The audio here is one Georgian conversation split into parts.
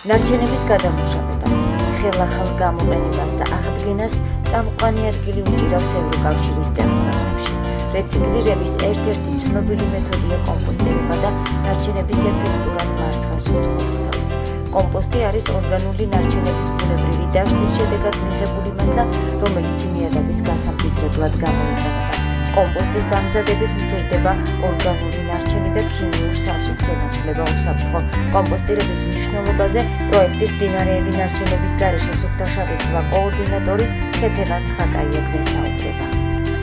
ნარჩენების გადამუშავებას, ხელახალ გამოყენებას და აღდგენას წამყვანი ადგილი უჭირავს ევროკავშირის წევრ-ქვეყნებში. რეციკლირების ერთ-ერთი ცნობილი მეთოდია კომპოსტირება და ნარჩენების ეფექტურად მართვას უწყობს ხელს. კომპოსტი არის ორგანული ნარჩენების ბუნებრივი დაშლის შედეგად მიღებული მასა, რომელიც ნიადაგის გასამკვიდრებლად გამოიყენება. კომპოსტის დამზადებით მცირდება ორგანული ნარჩენი და ქიმიურ სასუქზე ნაცვლება უსაფრთხო. კომპოსტირების მნიშვნელობაზე პროექტის მდინარეები ნარჩენების გარეშე სუფთა-შავის ტბა კოორდინატორი ქეთევან ცხაკაია გვესაუბრება.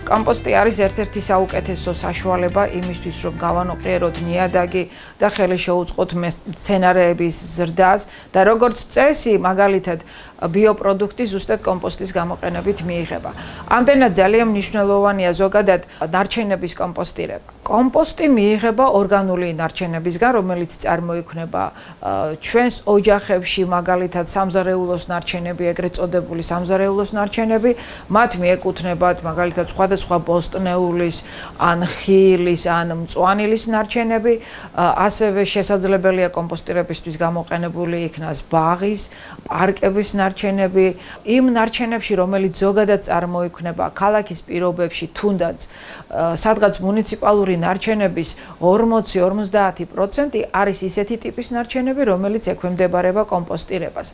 კომპოსტი არის ერთ-ერთი საუკეთესო საშუალება იმისთვის, რომ გავანოყიეროთ ნიადაგი და ხელი შეუწყოთ მცენარეების ზრდას და როგორც წესი, მაგალითად, ბიოპროდუქტი ზუსტად კომპოსტის გამოყენებით მიიღება. ამდენად ძალიან მნიშვნელოვანია ზოგადად ნარჩენების კომპოსტირება. კომპოსტი მიიღება ორგანული ნარჩენებისგან, რომელიც წარმოიქმნება ჩვენს ოჯახებში, მაგალითად, სამზარეულოს ნარჩენები, ეგრეთ წოდებული სამზარეულოს ნარჩენები, მათ მიეკუთვნებათ მაგალითად სხვადასხვა ბოსტნეულის, ან ხილის, ან მწვანილის ნარჩენები, ასევე შესაძლებელია კომპოსტირებისთვის გამოყენებული იქნას ბაღის, პარკების ნარჩენები, იმ ნარჩენებში, რომელიც ზოგადად წარმოიქმნება ქალაქის პირობებში, თუნდაც სადღაც მუნიციპალური ნარჩენების 40-50% არის ისეთი ტიპის ნარჩენები, რომელიც ექვემდებარება კომპოსტირებას.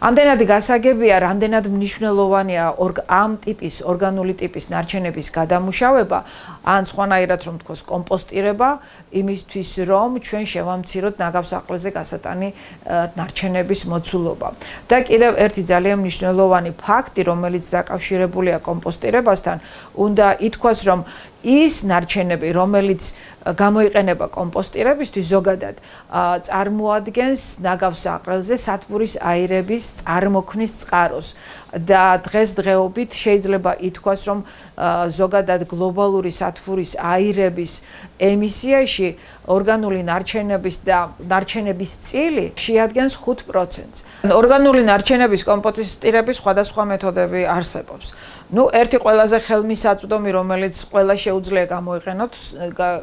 ამდენად გასაგებია, რამდენად მნიშვნელოვანია ამ ტიპის ორგანული ტიპის ნარჩენების გადამუშავება, ან სხვანაირად რომ თქვოს კომპოსტირება, იმისთვის რომ ჩვენ შევამციროთ ნაგავსაყრელზე გასატანი ნარჩენების მოცულობა. და კიდევ ერთი ძალიან მნიშვნელოვანი ფაქტი, რომელიც დაკავშირებულია კომპოსტირებასთან, უნდა ითქვას, რომ ის ნარჩენები, რომელიც გამოიყენება კომპოსტირებისთვის ზოგადად წარმოადგენს ნაგავსაყრელზე სათბურის აირების წარმოქმნის წყაროს და დღესდღეობით შეიძლება ითქვას, რომ ზოგადად გლობალური სათბურის აირების ემისიაში ორგანული ნარჩენების და ნარჩენების წილი შეადგენს 5%. ორგანული ნარჩენების კომპოსტირების სხვადასხვა მეთოდები არსებობს. ერთი ყველაზე ხელმისაწვდომი, რომელიც ყველა შეუძლია გამოიყენოთ,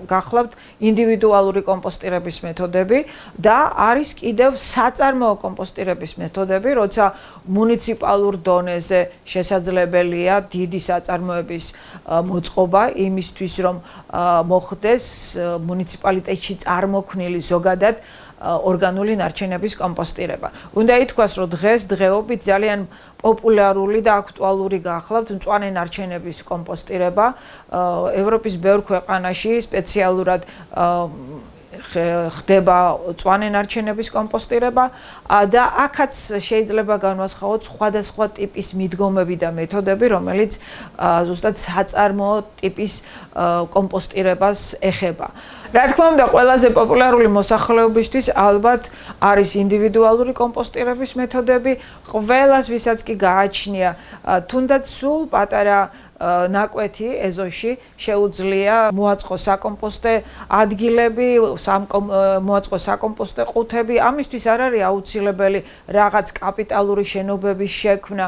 გახლავთ ინდივიდუალური კომპოსტირების მეთოდები და არის კიდევ საწარმოო კომპოსტირების მეთოდები, როცა მუნიციპალურ დონეზე შესაძლებელია დიდი საწარმოების მოწყობა იმისთვის, რომ მოხდეს მუნიციპალიტეტში წარმოქმნილი ზოგადად ორგანული ნარჩენების კომპოსტირება. უნდა ითქვას, რომ დღესდღეობით ძალიან პოპულარული და აქტუალური გახლავთ მწვანე ნარჩენების კომპოსტირება. ევროპის ბევრ ქვეყანაში სპეციალურად ხდება მწვანე ნარჩენების კომპოსტირება და აქაც შეიძლება განვასხვაოთ სხვადასხვა ტიპის მიდგომები და მეთოდები, რომელიც ზუსტად საწარმოო ტიპის კომპოსტირებას ეხება. რა თქმა უნდა, ყველაზე პოპულარული მოსახლეობისთვის ალბათ არის ინდივიდუალური კომპოსტირების მეთოდები, ყველას ვისაც კი გააჩნია თუნდაც სულ პატარა ნაკვეთი ეზოში შეუძლია მოაწყოს საკომპოსტე ადგილები, მოაწყოს საკომპოსტე ყუთები. ამისთვის არ არის აუცილებელი რაღაც კაპიტალური შენობების შექმნა,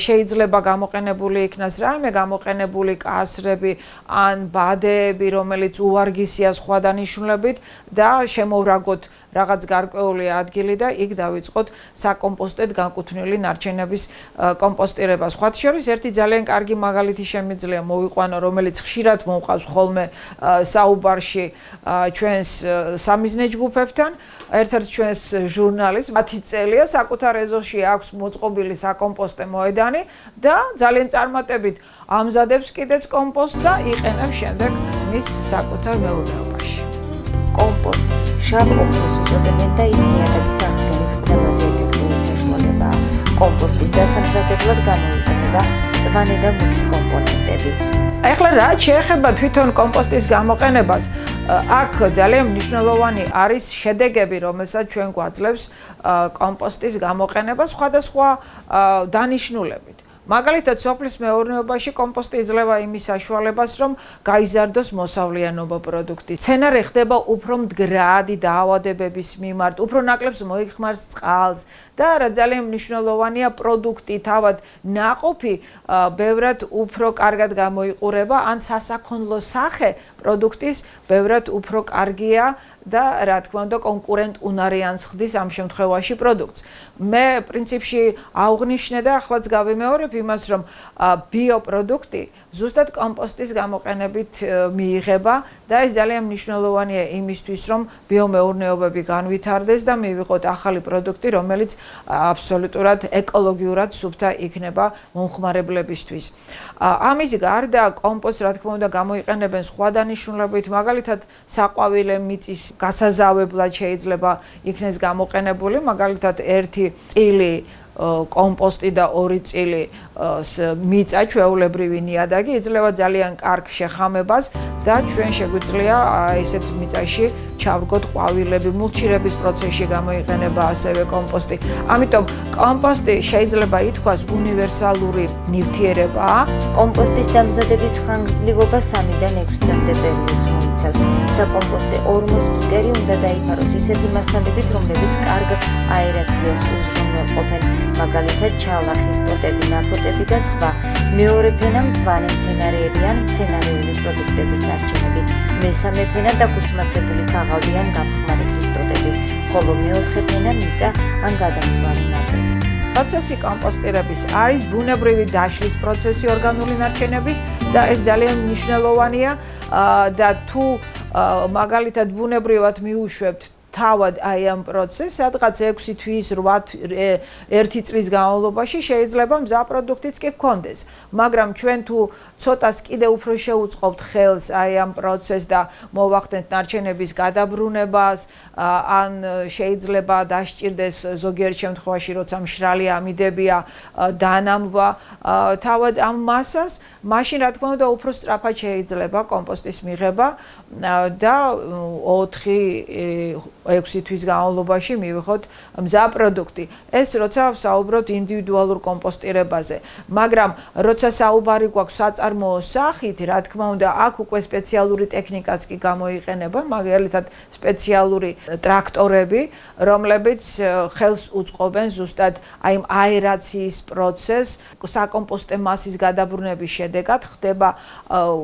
შეიძლება გამოყენებული იქნას რაიმე გამოყენებული კასრები ან ბადეები, რომელიც უვარგისია სხვა დანიშნულებით და შემოვრაგოთ რაღაც გარკვეული ადგილი და იქ დავიწყოთ საკომპოსტედ განკუთვნილი ნარჩენების კომპოსტირება. სხვათა შორის ერთი ძალიან კარგი მაგალითი შემიძლია მოვიყვანო, რომელიც ხშირად მომყავს ხოლმე საუბარში ჩვენს სამიზნე ჯგუფებთან. ერთ-ერთ ჩვენს ჟურნალისტს 10 წელია საკუთარ ეზოში აქვს მოწყობილი საკომპოსტე მოედანი და ძალიან წარმატებით ამზადებს კიდეც კომპოსტს და იყენებს შემდეგ მის საკუთარ მეურნეობაში. კომპოსტს შავ ოქროს უწოდებენ და ის ნიადაგის აღდგენის ყველაზე ეფექტური საშუალებაა. კომპოსტის დასამზადებლად გამოიყენება მწვანე და მუქი კომპონენტები. ახლა რაც შეეხება თვითონ კომპოსტის გამოყენებას, აქ ძალიან მნიშვნელოვანი არის შედეგები, რომელსაც ჩვენ გვაძლევს კომპოსტის გამოყენება სხვადასხვა დანიშნულებით. მაგალითად, სოფლის მეურნეობაში კომპოსტი იძლევა იმის საშუალებას, რომ გაიზარდოს მოსავლიანობა პროდუქტი. მცენარე ხდება უფრო მდგრადი დაავადებების მიმართ, უფრო ნაკლებს მოიხმარს წყალს და რა ძალიან მნიშვნელოვანია პროდუქტი, თავად ნაყოფი ბევრად უფრო კარგად გამოიყურება, ან სასაქონლო სახე პროდუქტის ბევრად უფრო კარგია და რა თქმა უნდა კონკურენტ უნარიანს ხდის ამ შემთხვევაში პროდუქტს. მე პრინციპში აღვნიშნე და ახლაც გავიმეორებ იმას, რომ ბიოპროდუქტი ზუსტად კომპოსტის გამოყენებით მიიღება და ეს ძალიან მნიშვნელოვანია იმისთვის, რომ ბიომეურნეობები განვითარდეს და მივიღოთ ახალი პროდუქტი, რომელიც აბსოლუტურად ეკოლოგიურად სუფთა იქნება მომხმარებლებისთვის. ამის გარდა კომპოსტს რა თქმა უნდა გამოიყენებენ სხვა დანიშნულებით, მაგალითად საყვავილე მიწის გასაზავებლად შეიძლება იქნეს გამოყენებული, მაგალითად ერთი წილი კომპოსტი და 2 წილი მიწა ჩვეულებრივი ნიადაგი იძლევა ძალიან კარგ შეხამებას და ჩვენ შეგვიძლია ესეთ მიწაში ჩავდგოთ ყვავილები, მულჩირების პროცესში გამოიყენება ასევე კომპოსტი. ამიტომ კომპოსტი შეიძლება ითქვას უნივერსალური ნივთიერებაა. კომპოსტის დამზადების ხანგრძლივობა 3-დან 6 დღემდე პერიოდს მოიცავს. საკომპოსტე ორმოს ფსკერი უნდა დაიფაროს ისეთი მასალებით, რომლებიც კარგ აერაციას უზრუნველყოფენ, მაგალითად ჩალახის ტოტები, ნაფოტები და სხვა. მეორე ფენა მწვანე მცენარეები ან მცენარეული პროდუქტების ნარჩენები. მესამე ფენა დაქუცმაცებული ქაღალდი ან გამხმარი ხის ტოტები, ხოლო მეოთხე ფენა მიწა ან გადამწვარი ნავები. პროცესი კომპოსტირების არის ბუნებრივი დაშლის პროცესი ორგანული ნარჩენების და ეს ძალიან მნიშვნელოვანია და თუ მაგალითად ბუნებრივად მიუშვებთ თავად აი ამ პროცესს, სადღაც 6 თვის, 1 წლის განმავლობაში შეიძლება მზა პროდუქტიც კი გქონდეს. მაგრამ ჩვენ თუ ცოტას კიდე უფრო შევუწყობთ ხელს აი ამ პროცესს და მოვახდენთ ნარჩენების გადაბრუნებას, ან შეიძლება დასჭირდეს ზოგიერთ შემთხვევაში, როცა მშრალი ამიდებია, დანამვა თავად ამ მასას, მაშინ რა თქმა უნდა უფრო სწრაფად შეიძლება კომპოსტის მიღება და 6 თვის განმავლობაში მივიღოთ მზა პროდუქტი. ეს როცა საუბრობთ ინდივიდუალურ კომპოსტირებაზე, მაგრამ როცა საუბარი გვაქვს საწარმოო სახით, რა თქმა უნდა, აქ უკვე სპეციალური ტექნიკაც კი გამოიყენება, მაგალითად სპეციალური ტრაქტორები, რომლებიც ხელს უწყობენ ზუსტად აი ამ აერაციის პროცესს, საკომპოსტე მასის გადაბრუნების შედეგად ხდება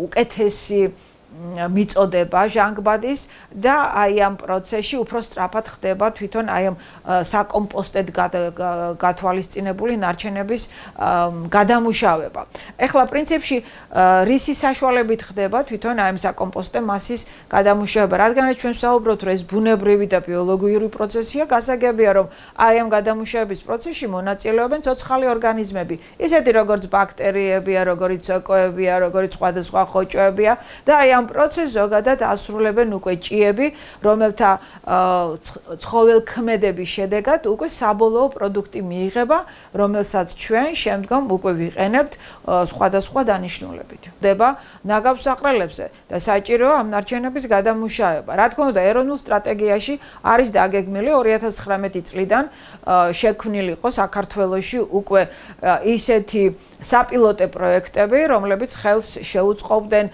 უკეთესი მიწოდება ჟანგბადის და აი ამ პროცესში უფრო სწრაფად ხდება თვითონ აი ამ საკომპოსტედ გათვალისწინებული ნარჩენების გადამუშავება. ეხლა პრინციპში რისი საშუალებით ხდება თვითონ აი ამ საკომპოსტე მასის გადამუშავება, რადგანაც ჩვენ ვსაუბრობთ, რომ ეს ბუნებრივი და ბიოლოგიური პროცესია, გასაგებია, რომ აი ამ გადამუშავების პროცესში მონაწილეობენ ცოცხალი ორგანიზმები, ისეთი როგორც ბაქტერიებია, როგორც ოკოებია, როგორც სხვადასხვა ხოჭოებია და აი ამ პროცესს ზოგადად ასრულებენ უკვე ჭიები, რომელთა ცხოველქმედების შედეგად უკვე საბოლოო პროდუქტი მიიღება, რომელსაც ჩვენ შემდგომ უკვე ვიყენებთ სხვადასხვა დანიშნულებით. ხდება ნაგავსაყრელებზე და საჭიროა ამ ნარჩენების გადამუშავება. რა თქმა უნდა, ეროვნულ სტრატეგიაში არის დაგეგმილი 2019 წლიდან შექმნილი იყო საქართველოში უკვე ისეთი საპილოტე პროექტები, რომლებიც ხელს შეუწყობდნენ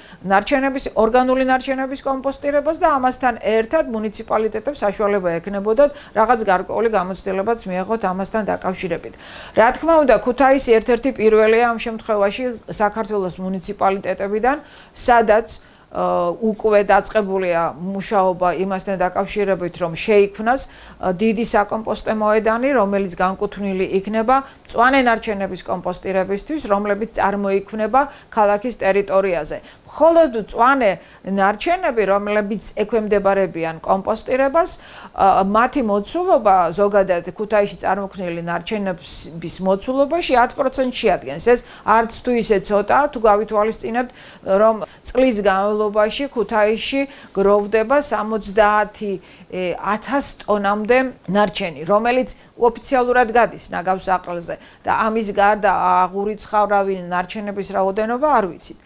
ორგანული ნარჩენების კომპოსტირებას და ამასთან ერთად მუნიციპალიტეტებს საშუალება ექნებოდათ რაღაც გარკვეული გამოცდილებაც მიეღოთ ამასთან დაკავშირებით. რა თქმა უნდა, ქუთაისი ერთ-ერთი პირველია ამ შემთხვევაში საქართველოს მუნიციპალიტეტებიდან, სადაც უკვე დაწყებულია მუშაობა იმასთან დაკავშირებით, რომ შეიქმნას დიდი საკომპოსტე მოედანი, რომელიც განკუთვნილი იქნება მწვანე ნარჩენების კომპოსტირებისთვის, რომლებიც წარმოიქმნება ქალაქის ტერიტორიაზე. მხოლოდ მწვანე ნარჩენები, რომლებიც ექვემდებარებიან კომპოსტირებას, მათი მოცულობა ზოგადად ქუთაისში წარმოქმნილი ნარჩენების მოცულობაში 10% შეადგენს. ეს არც თუ ისე ცოტაა, თუ გავითვალისწინებთ, რომ წლის განმავლობაში ქუთაისში გროვდება 70,000 ტონამდე ნარჩენი, რომელიც ოფიციალურად გადის ნაგავსაყრელზე და ამის გარდა აღურიცხავრავი ნარჩენების რაოდენობა არ ვიცით.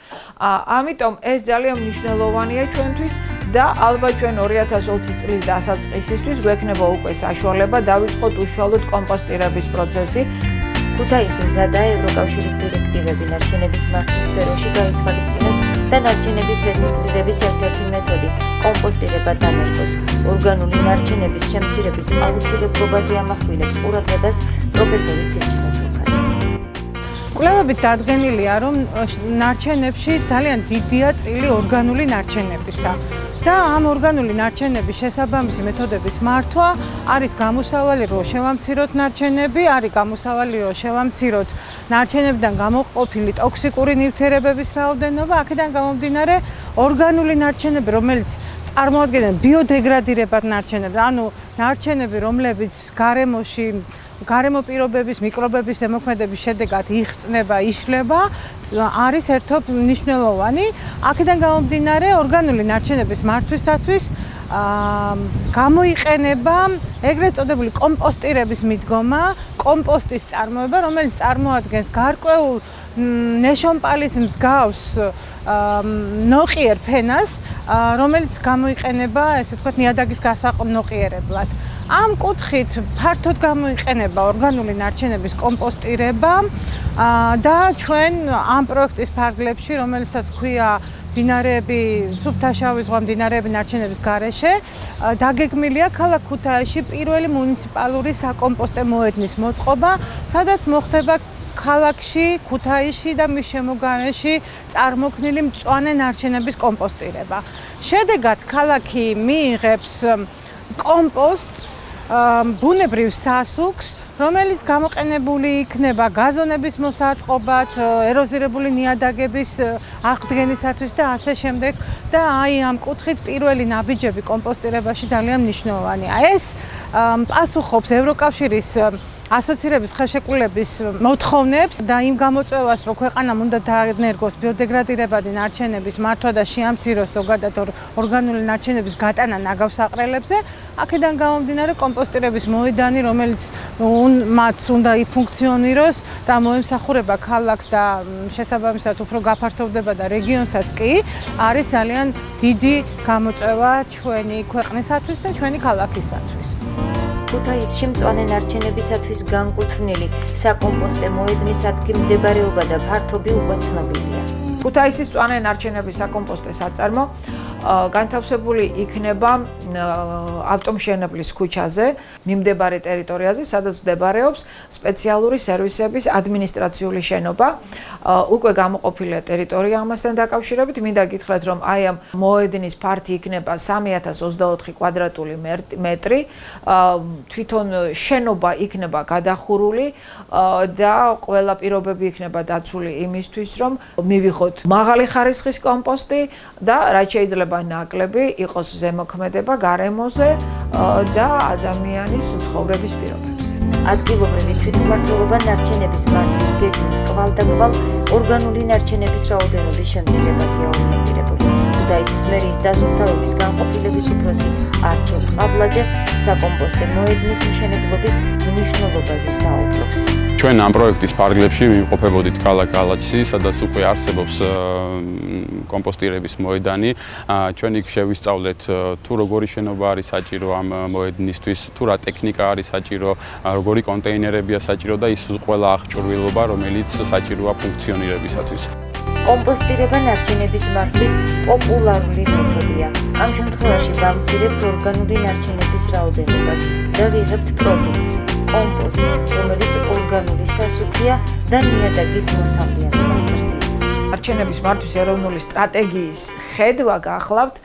ამიტომ ეს ძალიან მნიშვნელოვანია ჩვენთვის და ალბათ ჩვენ 2020 წლის დასაწყისისთვის გვექნება უკვე საშუალება დავიწყოთ უშუალოდ კომპოსტირების პროცესი. ქუთაისი მზადაა ევროკავშირის დირექტივები ნარჩენების მართვის სფეროში გაითვალისწინოს და ნარჩენების რეციკლირების ერთ-ერთი მეთოდი კომპოსტირება დანერგოს. ორგანული ნარჩენების შემცირების აუცილებლობაზე ამახვილებს ყურადღებას პროფესორი ციცინო თურქაძე. კვლევებით დადგენილია, რომ ნარჩენებში ძალიან დიდია წილი ორგანული ნარჩენებისა. და ამ ორგანული ნარჩენების შესაბამისი მეთოდებით მართვა არის გამოსავალი, რომ შევამციროთ ნარჩენები, არის გამოსავალი, რომ შევამციროთ ნარჩენებიდან გამოყოფილი ტოქსიკური ნივთიერებების რაოდენობა, აქედან გამომდინარე ორგანული ნარჩენები, რომელიც წარმოადგენენ ბიოდეგრადირებად ნარჩენებს, ანუ ნარჩენები, რომლებიც გარემო პირობების, მიკრობების ზემოქმედების შედეგად იხსნება, იშლება, არის ერთობ მნიშვნელოვანი. აქედან გამომდინარე ორგანული ნარჩენების მართვისათვის გამოიყენება ეგრეთ წოდებული კომპოსტირების მიდგომა, კომპოსტის წარმოება, რომელიც წარმოადგენს გარკვეულ ნეშომპალის მსგავს ნოყიერ ფენას, რომელიც გამოიყენება, ესე ვთქვათ, ნიადაგის გასაყრდნობად. ამ კუთხით ფართოდ გამოიყენება ორგანული ნარჩენების კომპოსტირება და ჩვენ ამ პროექტის ფარგლებში, რომელსაც ქვია მდინარეები, სუფთა-შავი ზღვა მდინარეები ნარჩენების გარეშე, დაგეგმილია ქალაქ ქუთაისში პირველი მუნიციპალური საკომპოსტე მოედნის მოწყობა, სადაც მოხდება ქალაქში, ქუთაისში და მის შემოგარენში წარმოქმნილი მწვანე ნარჩენების კომპოსტირება. შედეგად ქალაქი მიიღებს კომპოსტს, ბუნებრივ სასუქს, რომელიც გამოყენებული იქნება გაზონების მოსაწყობად, ეროზირებული ნიადაგების აღდგენისათვის და ასე შემდეგ და აი ამ კუთხით პირველი ნაბიჯები კომპოსტირებაში ძალიან მნიშვნელოვანია. ეს პასუხობს ევროკავშირის ასოცირების ხელშეკრულების მოთხოვნებს და იმ გამოწვევას, რომ ქვეყანამ უნდა დაენერგოს ბიოდეგრადირებადი ნარჩენების მართვა და შეამციროს ზოგადად ორგანული ნარჩენების გატანა ნაგავსაყრელებზე, აქედან გამომდინარე კომპოსტირების მოედანი, რომელიც მათ უნდა იფუნქციონიროს და მოემსახურება ქალაქს და შესაბამისად უფრო გაფართოვდება და რეგიონსაც კი, არის ძალიან დიდი გამოწვევა ჩვენი ქვეყნისათვის და ჩვენი ქალაქისათვის. ქუთაისში მწვანე ნარჩენებისათვის განკუთვნილი საკომპოსტე მოედნის ადგილმდებარეობა და ფართობი უკვე ცნობილია. ქუთაისის მწვანე ნარჩენების საკომპოსტე საწარმო განთავსებული იქნება ავტომშენებლის ქუჩაზე, მიმდებარე ტერიტორიაზე, სადაც მდებარეობს სპეციალური სერვისების ადმინისტრაციული შენობა. უკვე გამოყოფილია ტერიტორია ამასთან დაკავშირებით. მინდა გითხრათ, რომ აი ამ მოედნის ფართი იქნება 3024 კვადრატული მეტრი. თვითონ შენობა იქნება გადახურული და ყველა პირობები იქნება დაცული იმისთვის, რომ მივიღოთ მაღალი ხარისხის კომპოსტი და რაც შეიძლება ნაკლები იყოს ზემოქმედება გარემოზე და ადამიანის ცხოვრების პირობებზე. ადგილობრივი თვითმმართველობა ნარჩენების მართვის გეგმის კვალდაკვალ ორგანული ნარჩენების რაოდენობის შემცირებაზე ორიენტირებული. ქუთაისის მერიის დასუფთავების განყოფილების უფროსი არჩილ ყაბლაძე საკომპოსტე მოედნის მშენებლობის მნიშვნელობაზე საუბრობს. ჩვენ ამ პროექტის ფარგლებში ვიმყოფებოდით ქალაქ გალათში, სადაც უკვე არსებობს კომპოსტირების მოედანი. ჩვენ იქ შევისწავლეთ თუ როგორი შენობა არის საჭირო ამ მოედნისთვის, თუ რა ტექნიკა არის საჭირო, როგორი კონტეინერებია საჭირო და ის ყველა აღჭურვილობა, რომელიც საჭიროა ფუნქციონირებისათვის. კომპოსტირება ნარჩენების მართვის პოპულარული მეთოდია. ამ შემთხვევაში ვამცირებთ ორგანული ნარჩენების რაოდენობას და ვიღებთ პროდუქტს, კომპოსტს, რომელიც ორგანული სასუქია და ნიადაგის მოსავლიანობას ზრდის. ნარჩენების მართვის ეროვნული სტრატეგიის ხედვა გახლავთ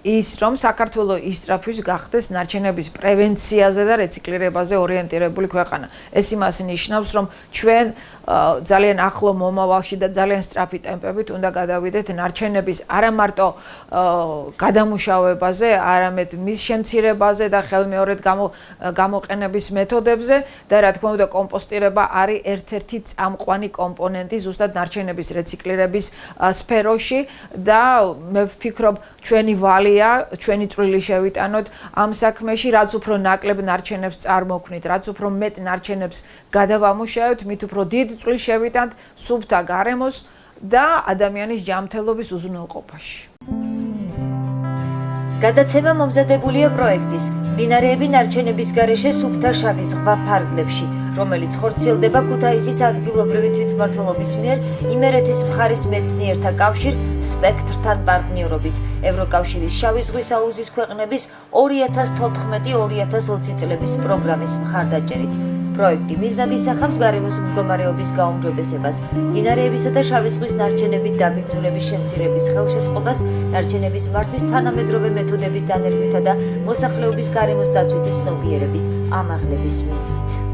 ის, რომ საქართველოს ისწრაფვის გახდეს ნარჩენების პრევენციაზე და რეციკლირებაზე ორიენტირებული ქვეყანა. ეს იმას ნიშნავს, რომ ჩვენ ძალიან ახლო მომავალში და ძალიან სწრაფი ტემპებით უნდა გადავიდეთ ნარჩენების არა მარტო გადამუშავებაზე, არამედ მის შემცირებაზე და ხელმეორედ გამოყენების მეთოდებზე და რა თქმა უნდა კომპოსტირება არის ერთ-ერთი წამყვანი კომპონენტი ზუსტად ნარჩენების რეციკლირების სფეროში და მე ვფიქრობ ჩვენი ჩვენი წვლილი შევიტანოთ ამ საქმეში, რაც უფრო ნაკლებ ნარჩენებს წარმოქმნით, რაც უფრო მეტ ნარჩენებს გადავამუშავებთ, მით უფრო დიდ წვლილს შევიტანთ სუფთა გარემოს და ადამიანის ჯანმრთელობის უზრუნველყოფაში. გადაცემა მომზადებულია პროექტის მდინარეები ნარჩენების გარეშე სუფთა-შავი ზღვა ფარგლებში, რომელიც ხორციელდება ქუთაისის ადგილობრივი თვითმმართველობის მიერ იმერეთის მხარის მეცნიერთა კავშირ სპექტრთან პარტნიორობით, ევროკავშირის შავი ზღვის აუზის ქვეყნების 2014-2020 წლების პროგრამის მხარდაჭერით. პროექტი მიზნად ისახავს გარემოს მდგომარეობის გაუმჯობესებას, მდინარეებისა და შავი ზღვის ნარჩენებით დაბინძურების შემცირების ხელშეწყობას, ნარჩენების მართვის თანამედროვე მეთოდების დანერგვითა და მოსახლეობის გარემოს დაცვითი ცნობიერების ამაღლების მიზნით.